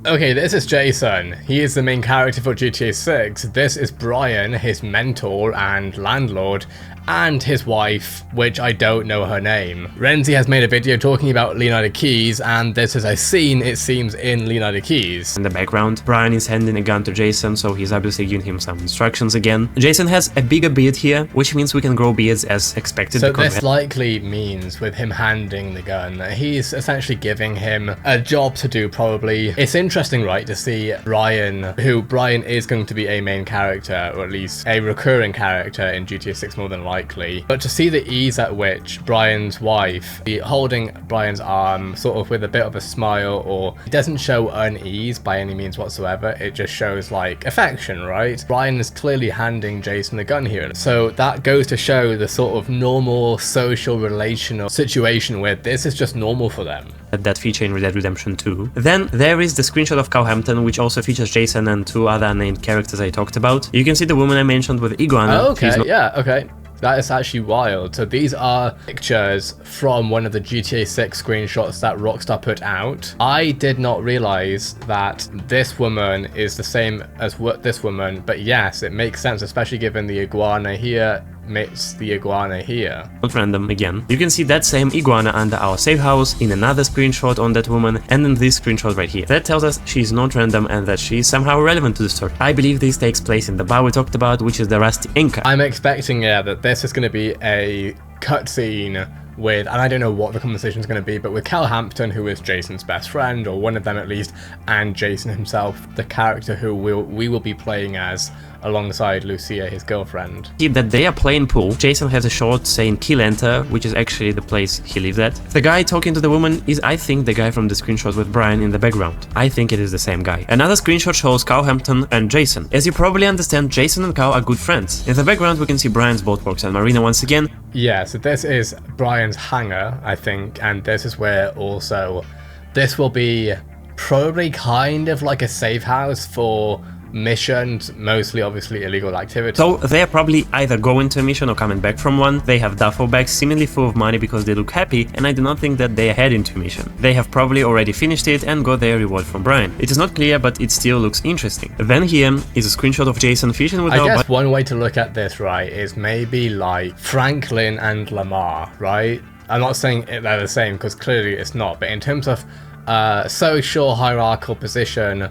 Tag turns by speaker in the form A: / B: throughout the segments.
A: Okay, this is Jason. He is the main character for GTA 6. This is Brian, his mentor and landlord, and his wife, which I don't know her name. Renzi has made a video talking about Leonida Keys, and this is a scene, it seems, in Leonida Keys.
B: In the background, Brian is handing a gun to Jason, so he's obviously giving him some instructions again. Jason has a bigger beard here, which means we can grow beards as expected.
A: So this likely means, with him handing the gun, he's essentially giving him a job to do, probably. It's interesting, right, to see Brian, who Brian is going to be a main character, or at least a recurring character in GTA 6 more than likely, but to see the ease at which Brian's wife, holding Brian's arm sort of with a bit of a smile, or it doesn't show unease by any means whatsoever, it just shows like affection, right? Brian is clearly handing Jason the gun here, so that goes to show the sort of normal social relational situation where this is just normal for them.
B: That feature in Red Dead Redemption 2. Then there is the screenshot of Cowhampton, which also features Jason and two other unnamed characters I talked about. You can see the woman I mentioned with Iguana.
A: Oh, okay, yeah, okay. That is actually wild. So these are pictures from one of the GTA 6 screenshots that Rockstar put out. I did not realize that this woman is the same as this woman, but yes, it makes sense, especially given the iguana here meets the iguana here.
B: Not random again. You can see that same iguana under our safe house, in another screenshot on that woman, and in this screenshot right here. That tells us she's not random and that she's somehow relevant to the story. I believe this takes place in the bar we talked about, which is the Rusty Anchor.
A: I'm expecting, yeah, that this is going to be a cutscene with, and I don't know what the conversation is going to be, but with Cowhampton, who is Jason's best friend, or one of them at least, and Jason himself, the character who we will be playing as alongside Lucia, his girlfriend.
B: See that they are playing pool. Jason has a shot saying kill enter, which is actually the place he lives at. The guy talking to the woman is, I think, the guy from the screenshot with Brian in the background. I think it is the same guy. Another screenshot shows Cowhampton and Jason. As you probably understand, Jason and Cow are good friends. In the background we can see Brian's boatworks and marina once again.
A: Yeah, so this is Brian's hangar, I think, and this is where also this will be probably kind of like a safe house for missions, mostly obviously illegal activity.
B: So they're probably either going to a mission or coming back from one. They have duffel bags seemingly full of money because they look happy, and I do not think that they are heading to a mission. They have probably already finished it and got their reward from Brian. It is not clear, but it still looks interesting. Then here is a screenshot of Jason fishing with
A: I guess one way to look at this, right, is maybe like Franklin and Lamar, right? I'm not saying they're the same because clearly it's not, but in terms of social hierarchical position,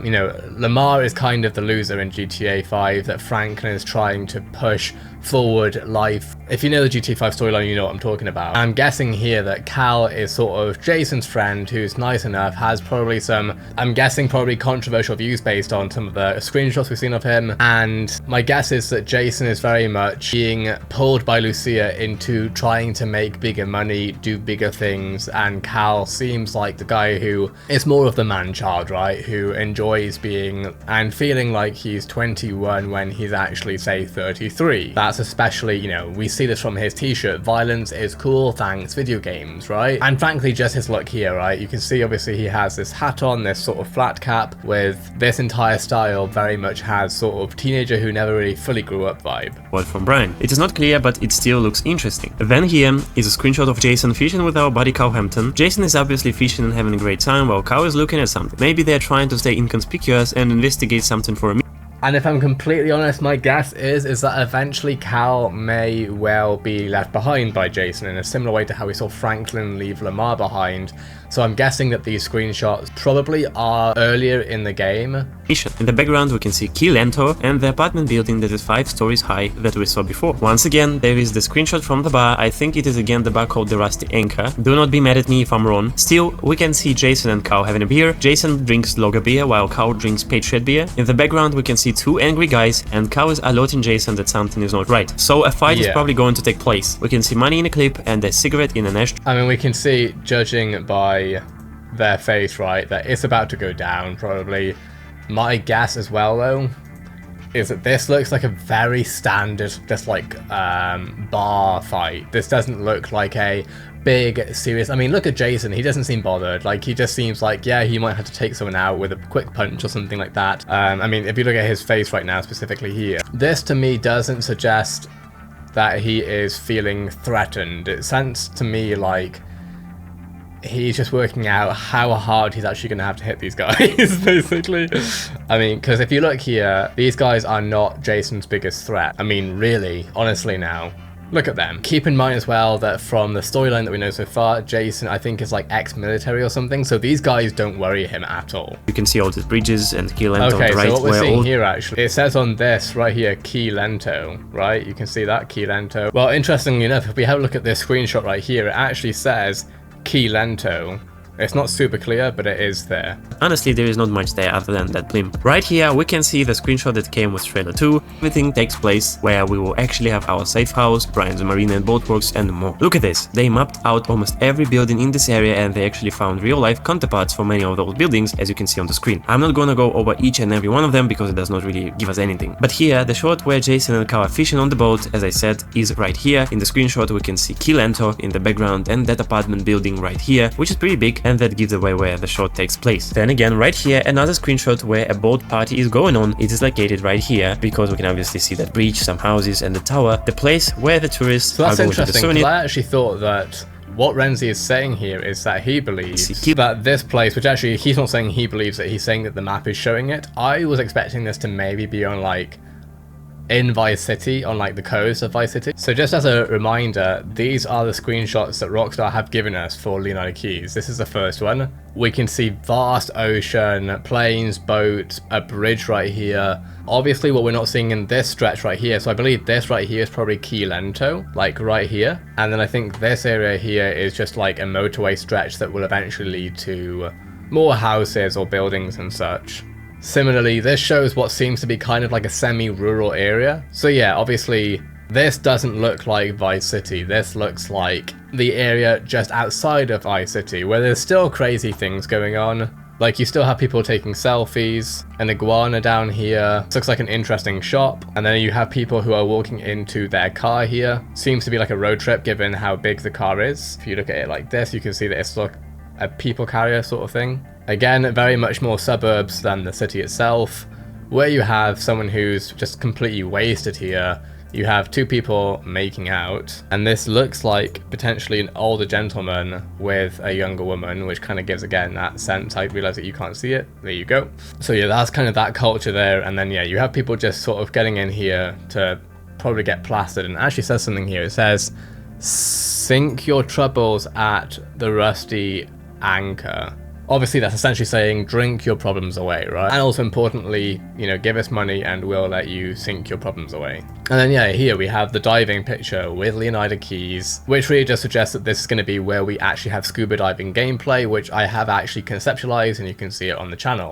A: you know, Lamar is kind of the loser in GTA 5 that Franklin is trying to push forward life. If you know the GTA 5 storyline, you know what I'm talking about. I'm guessing here that Cal is sort of Jason's friend who's nice enough, has probably some, I'm guessing probably controversial views based on some of the screenshots we've seen of him, and my guess is that Jason is very much being pulled by Lucia into trying to make bigger money, do bigger things, and Cal seems like the guy who is more of the man-child, right, who enjoys being and feeling like he's 21 when he's actually, say, 33. That's especially, you know, we see this from his t-shirt, violence is cool, thanks video games, right? And frankly, just his look here, right? You can see obviously he has this hat on, this sort of flat cap, with this entire style very much has sort of teenager who never really fully grew up vibe.
B: What from Brian? It is not clear, but it still looks interesting. Then here is a screenshot of Jason fishing with our buddy Cowhampton. Jason is obviously fishing and having a great time while Cow is looking at something. Maybe they're trying to stay inconspicuous and investigate something for a minute.
A: And if I'm completely honest, my guess is that eventually Cal may well be left behind by Jason in a similar way to how we saw Franklin leave Lamar behind. So I'm guessing that these screenshots probably are earlier in the game.
B: In the background we can see Key Lento and the apartment building that is 5 stories high that we saw before. Once again, there is the screenshot from the bar. I think it is again the bar called the Rusty Anchor. Do not be mad at me if I'm wrong. Still, we can see Jason and Cow having a beer. Jason drinks lager beer while Cow drinks Patriot beer. In the background we can see two angry guys, and Cow is alerting Jason that something is not right. So a fight is probably going to take place. We can see money in a clip and a cigarette in an ashtray.
A: I mean, we can see, judging by their face, right, that it's about to go down probably. My guess as well though is that this looks like a very standard just like bar fight. This doesn't look like a big serious, I mean, look at Jason, he doesn't seem bothered. Like, he just seems like, yeah, he might have to take someone out with a quick punch or something like that. I mean, if you look at his face right now, specifically here, this to me doesn't suggest that he is feeling threatened. It sounds to me like he's just working out how hard he's actually going to have to hit these guys, basically. I mean, because if you look here, these guys are not Jason's biggest threat. I mean, really, honestly now, look at them. Keep in mind as well that from the storyline that we know so far, Jason, I think, is like ex-military or something, so these guys don't worry him at all.
B: You can see all these bridges and Key Lento
A: Okay,
B: on the right.
A: so what we're
B: where
A: seeing
B: all...
A: here actually, it says on this right here, Key Lento, right? You can see that, Key Lento. Well, interestingly enough, if we have a look at this screenshot right here, it actually says Key Lento. It's not super clear, but it is there.
B: Honestly, there is not much there other than that blimp. Right here, we can see the screenshot that came with trailer 2. Everything takes place where we will actually have our safe house, Brian's marina and boatworks, and more. Look at this. They mapped out almost every building in this area, and they actually found real-life counterparts for many of those buildings, as you can see on the screen. I'm not gonna go over each and every one of them because it does not really give us anything. But here, the shot where Jason and Carl are fishing on the boat, as I said, is right here. In the screenshot, we can see Key Lento in the background and that apartment building right here, which is pretty big, and that gives away where the shot takes place. Then again, right here, another screenshot where a boat party is going on. It is located right here because we can obviously see that bridge, some houses, and the tower, the place where the tourists
A: so that's
B: are going to the
A: interesting,
B: souvenir.
A: I actually thought that what Renzi is saying here is that he believes that this place, which actually he's not saying he believes it, he's saying that the map is showing it. I was expecting this to maybe be on like in Vice City, on like the coast of Vice City. So just as a reminder, these are the screenshots that Rockstar have given us for Leonida Keys. This is the first one. We can see vast ocean, planes, boats, a bridge right here. Obviously what we're not seeing in this stretch right here, so I believe this right here is probably Key Lento, like right here. And then I think this area here is just like a motorway stretch that will eventually lead to more houses or buildings and such. Similarly, this shows what seems to be kind of like a semi-rural area. So yeah, obviously, this doesn't look like Vice City. This looks like the area just outside of Vice City, where there's still crazy things going on. Like, you still have people taking selfies, an iguana down here. This looks like an interesting shop. And then you have people who are walking into their car here. Seems to be like a road trip, given how big the car is. If you look at it like this, you can see that it's like a people carrier sort of thing. Again, very much more suburbs than the city itself, where you have someone who's just completely wasted here. You have two people making out, and this looks like potentially an older gentleman with a younger woman, which kind of gives, again, that sense. I realize that you can't see it. There you go. So yeah, that's kind of that culture there, and then yeah, you have people just sort of getting in here to probably get plastered, and it actually says something here. It says, sink your troubles at the rusty anchor. Obviously, that's essentially saying drink your problems away, right? And also importantly, you know, give us money and we'll let you sink your problems away. And then yeah, here we have the diving picture with Leonida Keys, which really just suggests that this is going to be where we actually have scuba diving gameplay, which I have actually conceptualized and you can see it on the channel.